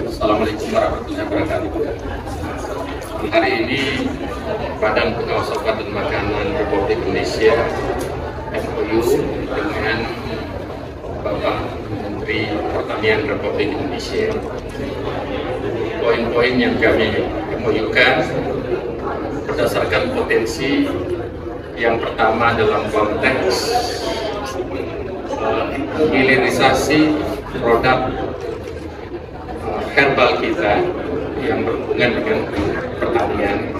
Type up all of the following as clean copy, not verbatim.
Assalamualaikum warahmatullahi wabarakatuh. Hari ini Badan Pengawas Obat dan Makanan Republik Indonesia MOU dengan Bapak Menteri Pertanian Republik Indonesia. Poin-poin yang kami MOU-kan berdasarkan potensi yang pertama dalam konteks hilirisasi produk herbal kita yang berhubungan dengan pertanian.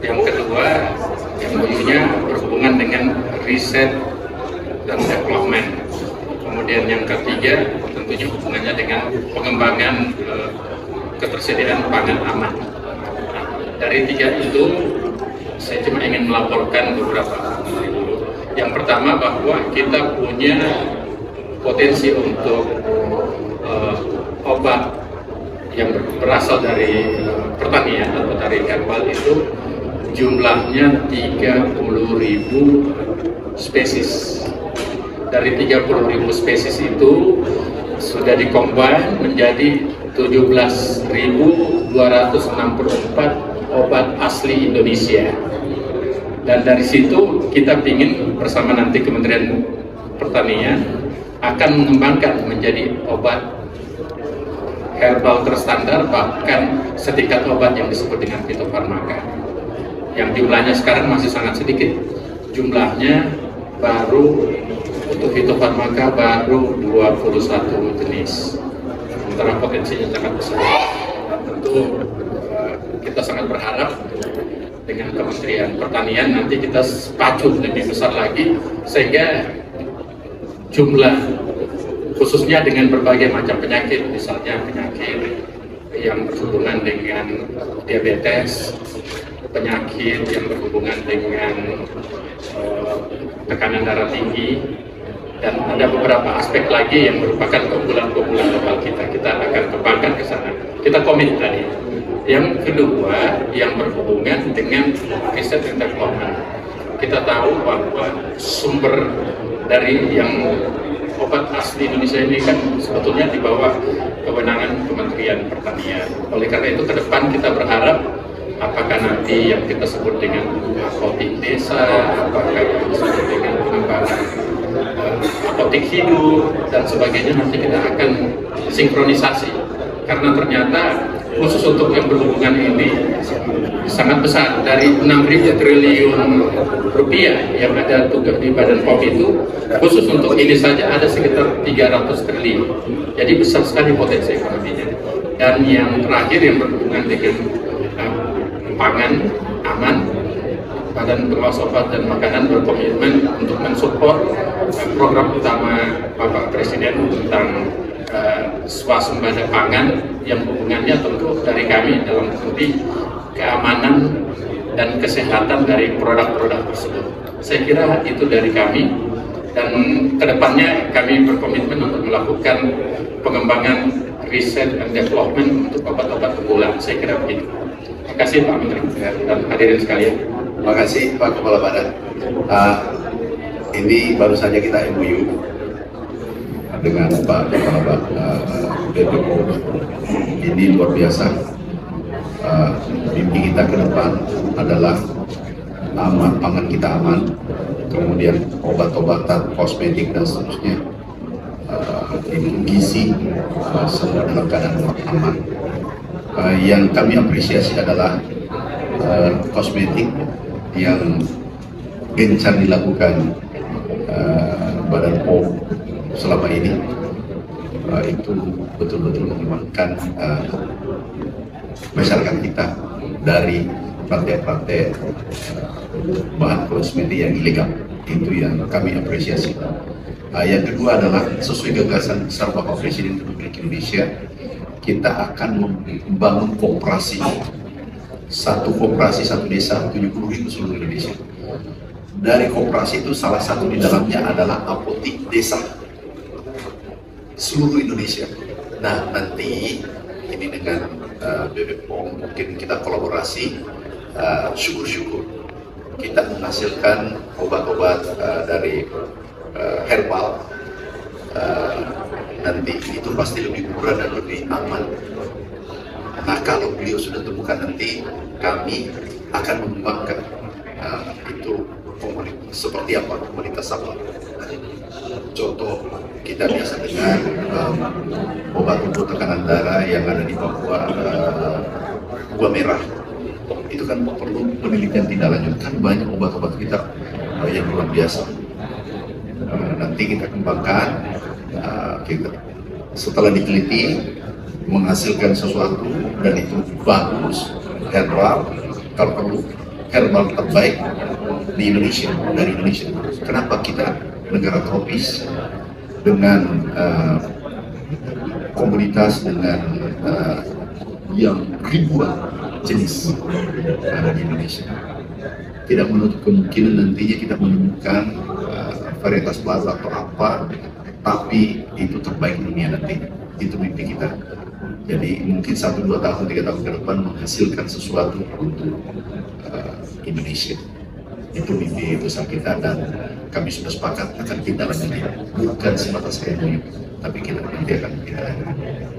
Yang kedua, MOU-nya berhubungan dengan riset dan development. Kemudian yang ketiga, tentunya hubungannya dengan pengembangan ketersediaan pangan aman. Dari tiga itu, saya cuma ingin melaporkan beberapa hal dulu. Yang pertama, bahwa kita punya potensi untuk obat yang berasal dari pertanian atau dari herbal itu jumlahnya 30.000 spesies. Dari 30.000 spesies itu sudah dikombin menjadi 17.264 obat asli Indonesia. Dan dari situ kita ingin bersama nanti Kementerian Pertanian akan mengembangkan menjadi obat herbal terstandar, bahkan setingkat obat yang disebut dengan fitofarmaka, yang jumlahnya sekarang masih sangat sedikit. Jumlahnya baru untuk fitofarmaka baru 21 jenis, sementara potensinya sangat besar. Tentu kita sangat berharap dengan Kementerian Pertanian nanti kita pacu lebih besar lagi, sehingga jumlah khususnya dengan berbagai macam penyakit, misalnya penyakit yang berhubungan dengan diabetes, penyakit yang berhubungan dengan tekanan darah tinggi, dan ada beberapa aspek lagi yang merupakan keunggulan-keunggulan lokal kita akan kembangkan ke sana. Kita komit tadi. Yang kedua, yang berhubungan dengan riset dan development. Kita tahu bahwa sumber dari yang obat asli Indonesia ini kan sebetulnya di bawah kewenangan Kementerian Pertanian. Oleh karena itu ke depan kita berharap apakah nanti yang kita sebut dengan apotik desa, apakah yang disebut dengan pengembangan apotik hidup dan sebagainya, nanti kita akan sinkronisasi. Karena ternyata khusus untuk yang berhubungan ini sangat besar, dari 6.000 triliun rupiah yang ada tugas di Badan POM itu, khusus untuk ini saja ada sekitar 300 triliun. Jadi besar sekali potensi ekonominya. Dan yang terakhir yang berhubungan dengan pangan aman, Badan Pengawas Obat dan Makanan berkomitmen untuk mensupport program utama Bapak Presiden tentang swasembada pangan, yang hubungannya tentu dari kami dalam arti keamanan dan kesehatan dari produk-produk tersebut. Saya kira itu dari kami, dan kedepannya kami berkomitmen untuk melakukan pengembangan riset dan development untuk obat-obat unggulan. Saya kira begitu. Terima kasih Pak Menteri dan hadirin sekalian. Terima kasih Pak Kepala Badan. Ini baru saja kita MOU dengan Pak Kepala BPOM. Ini luar biasa. Mimpi kita ke depan adalah aman, pangan kita aman, kemudian obat-obatan, kosmetik dan seterusnya, gizi, semua dalam keadaan aman. Yang kami apresiasi adalah kosmetik yang gencar dilakukan Badan POM selama ini, itu betul-betul mengembangkan masyarakat kita dari praktek-praktek bahan kosmetik yang ilegal. Itu yang kami apresiasi. Yang kedua adalah sesuai gagasan besar Bapak Presiden Republik Indonesia, kita akan membangun koperasi, satu koperasi satu desa, 70.000 seluruh Indonesia. Dari koperasi itu salah satu di dalamnya adalah apotik desa seluruh Indonesia. Nah, nanti ini dengan BPOM mungkin kita kolaborasi, syukur-syukur kita menghasilkan obat-obat dari herbal, nanti itu pasti lebih murah dan lebih aman Nah, kalau beliau sudah temukan nanti, kami akan mengembangkan itu komunitas seperti apa, komunitas apa. Contoh kita biasa dengar obat untuk tekanan darah yang ada di Papua, gua merah. Itu kan perlu penelitian tindak lanjut, kan banyak obat-obat kita yang luar biasa. Nanti kita kembangkan, setelah diteliti menghasilkan sesuatu dan itu bagus, herbal, kalau perlu herbal terbaik di Indonesia, dari Indonesia. Kenapa kita negara tropis dengan komunitas dengan yang ribuan jenis ada di Indonesia, tidak menutup kemungkinan nantinya kita menemukan varietas baru atau apa, tapi itu terbaik dunia nanti. Itu mimpi kita. Jadi mungkin 1, 2 tahun, 3 tahun ke depan menghasilkan sesuatu untuk Indonesia. Itu mimpi besar kita dan kami sudah sepakat akan kita lanjutkan. Bukan semata saya tapi kita nanti akan kita lanjutkan.